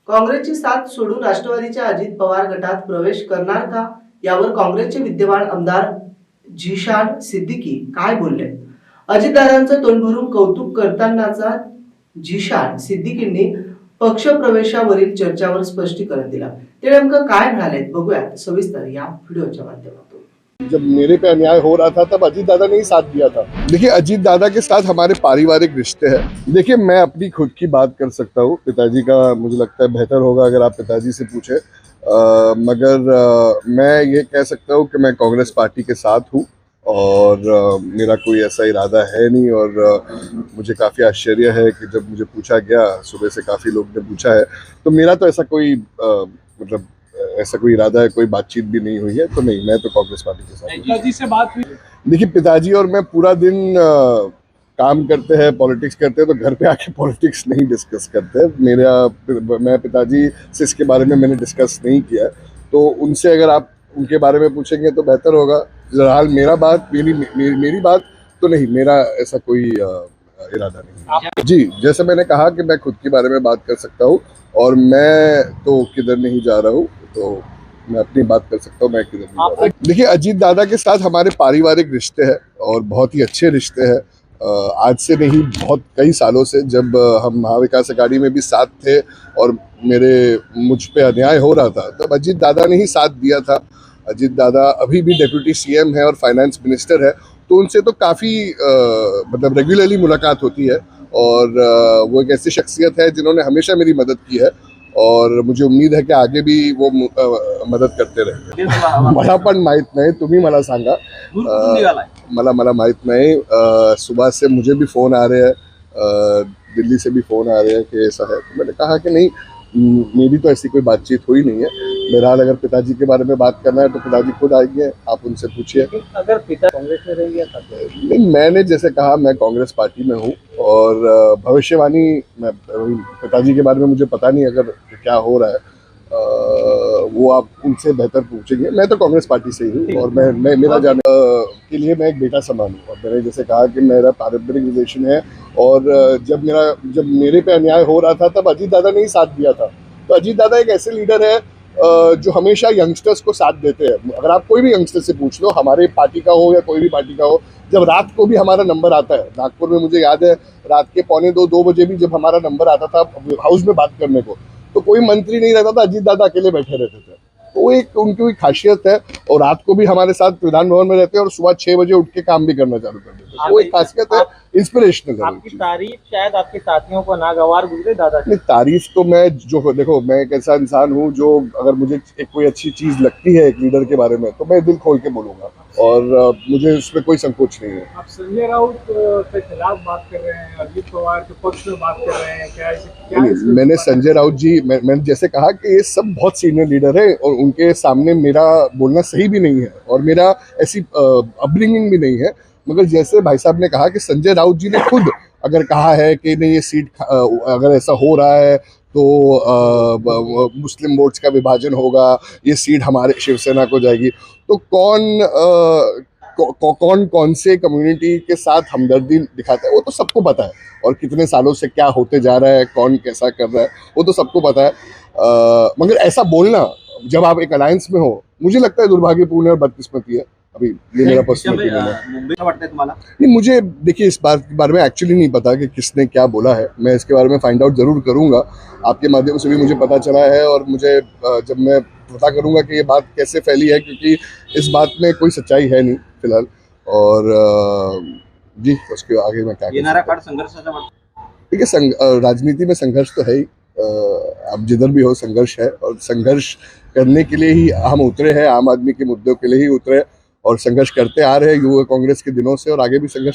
काँग्रेसची साथ सोडून राष्ट्रवादीच्या अजित पवार गटात प्रवेश करणार का, यावर काँग्रेसचे विद्यमान आमदार झिशान सिद्दीकी काय बोलले? अजितदादांचं तोंड भरून कौतुक करतानाचा झिशान सिद्दीकींनी पक्षप्रवेशावरील चर्चावर स्पष्टीकरण दिलं. ते नेमकं काय म्हणाले बघूयात सविस्तर या व्हिडिओच्या माध्यमातून. जब मेरे पे अन्याय हो रहा था तब अजीत दादा ने ही साथ दिया था। देखिए, अजीत दादा के साथ हमारे पारिवारिक रिश्ते हैं। देखिए, मैं अपनी खुद की बात कर सकता हूँ, पिताजी का मुझे लगता है बेहतर होगा अगर आप पिताजी से पूछें। मगर मैं ये कह सकता हूँ कि मैं कांग्रेस पार्टी के साथ हूँ और मेरा कोई ऐसा इरादा है नहीं। और मुझे काफ़ी आश्चर्य है कि जब मुझे पूछा गया, सुबह से काफ़ी लोग ने पूछा है, तो मेरा तो ऐसा कोई मतलब ऐसा कोई इरादा है, कोई बातचीत भी नहीं हुई है। तो नहीं, मैं तो कांग्रेस पार्टी के साथ हूं। पिताजी से बात हुई? देखिए, पिताजी और मैं पूरा दिन काम करते हैं, पॉलिटिक्स करते हैं, तो घर पे आके पॉलिटिक्स नहीं डिस्कस करते। मैं पिताजी से इसके बारे में मैंने डिस्कस नहीं किया, तो उनसे अगर आप उनके बारे में पूछेंगे तो बेहतर होगा। फिलहाल मेरी बात तो नहीं, मेरा ऐसा कोई इरादा नहीं। जी, जैसे मैंने कहा कि मैं खुद के बारे में बात कर सकता हूँ और मैं तो किधर नहीं जा रहा हूँ, तो मैं अपनी बात कर सकता हूँ, मैं किधर नहीं जा रहा हूँ। देखिए, अजीत दादा के साथ हमारे पारिवारिक रिश्ते हैं और बहुत ही अच्छे रिश्ते हैं। आज से नहीं, बहुत कई सालों से, जब हम महाविकास अघाड़ी में भी साथ थे और मुझ पे अन्याय हो रहा था, तब अजीत दादा ने ही साथ दिया था। अजीत दादा अभी भी डेप्यूटी सीएम है और फाइनेंस मिनिस्टर है, तो उनसे तो काफ़ी मतलब रेगुलरली मुलाकात होती है और वो एक ऐसी शख्सियत है जिन्होंने हमेशा मेरी मदद की है और मुझे उम्मीद है की आगे भी वो मदद करते रहेंगे। मला पण माहित नाही, तुम्ही मला सांगा। मला माहित नाही। सुबह से मुझे भी फ़ोन आ रहे हैं, दिल्ली से भी फ़ोन आ रहे हैं कि ऐसा है। तो मैंने कहा कि नहीं, मेरी तो ऐसी कोई बातचीत हुई नहीं है। बहरहाल अगर पिताजी के बारे में बात करना है तो पिताजी खुद आएंगे, आप उनसे पूछिए। अगर पिता कांग्रेस में रहेंगे नहीं, मैंने जैसे कहा, मैं कांग्रेस पार्टी में हूँ और भविष्यवाणी पिताजी के बारे में मुझे पता नहीं अगर क्या हो रहा है, वो आप उनसे बेहतर पूछेंगे। मैं तो कांग्रेस पार्टी से ही हूँ और मैं मेरा जाने के लिए मैं एक बेटा समान हूँ। और मैंने जैसे कहा कि मेरा पारंपरिक रिलेशन है और जब मेरे पे अन्याय हो रहा था तब अजीत दादा ने ही साथ दिया था। तो अजीत दादा एक ऐसे लीडर है जो हमेशा यंगस्टर्स को साथ देते हैं। अगर आप कोई भी यंगस्टर से पूछ लो, हमारे पार्टी का हो या कोई भी पार्टी का हो, जब रात को भी हमारा नंबर आता है, नागपुर में मुझे याद है रात के 1:45-2 बजे भी जब हमारा नंबर आता था हाउस में बात करने को, तो कोई मंत्री नहीं रहता था, अजीत दादा अकेले बैठे रहते थे। तो एक उनकी कोई खासियत है और रात को भी हमारे साथ विधान भवन में रहते हैं और सुबह 6 बजे उठ के काम भी करना चालू कर देते हैं। वो एक खासियत है, इंस्पिरेशनल है। आपकी तारीफ शायद आपके साथियों को नागवार गुजरे दादा की। नहीं, तारीफ तो देखो, मैं एक ऐसा इंसान हूँ जो अगर मुझे कोई अच्छी चीज लगती है एक लीडर के बारे में तो मैं दिल खोल के बोलूंगा और मुझे उसमें कोई संकोच नहीं है। आप संजय राउत के खिलाफ बात कर रहे हैं, अजित पवार के पक्ष में बात कर रहे हैं, क्या मैंने संजय राउत जी, मैंने जैसे कहा कि ये सब बहुत सीनियर लीडर है और उनके सामने मेरा बोलना सही भी नहीं है और मेरा ऐसी अपब्रिंगिंग भी नहीं है। मगर जैसे भाई साहब ने कहा कि संजय राउत जी ने खुद अगर कहा है कि नहीं, ये सीट अगर ऐसा हो रहा है तो मुस्लिम वोट्स का विभाजन होगा, ये सीट हमारे शिवसेना को जाएगी, तो कौन से कम्युनिटी के साथ हमदर्दी दिखाता है वो तो सबको पता है। और कितने सालों से क्या होते जा रहा है, कौन कैसा कर रहा है, वो तो सबको पता है। मगर ऐसा बोलना जब आप एक अलायंस में हो, मुझे लगता है दुर्भाग्यपूर्ण और बदकिस्मती है। अभी ये मेरा पर्सनल ओपिनियन है। मुंबई का वाटतंय तुम्हाला? नहीं, मुझे देखिए इस बात के बारे में एक्चुअली नहीं पता कि किसने क्या बोला है। मैं इसके बारे में फाइंड आउट जरूर करूंगा, आपके माध्यम से भी मुझे पता चला है और मुझे जब मैं पता करूंगा कि ये बात कैसे फैली है, क्योंकि इस बात में कोई सच्चाई है नहीं फिलहाल। और जी, उसके आगे मैं क्या येणारा काळ संघर्षाचा वाटतो? देखिए, राजनीति में संघर्ष तो है ही, अब जिधर भी हो संघर्ष है और संघर्ष करने के लिए ही हम उतरे हैं, आम आदमी के मुद्दों के लिए ही उतरे और संघर्ष करते आ रहे हैं युवा कांग्रेस के दिनों से और आगे भी संघर्ष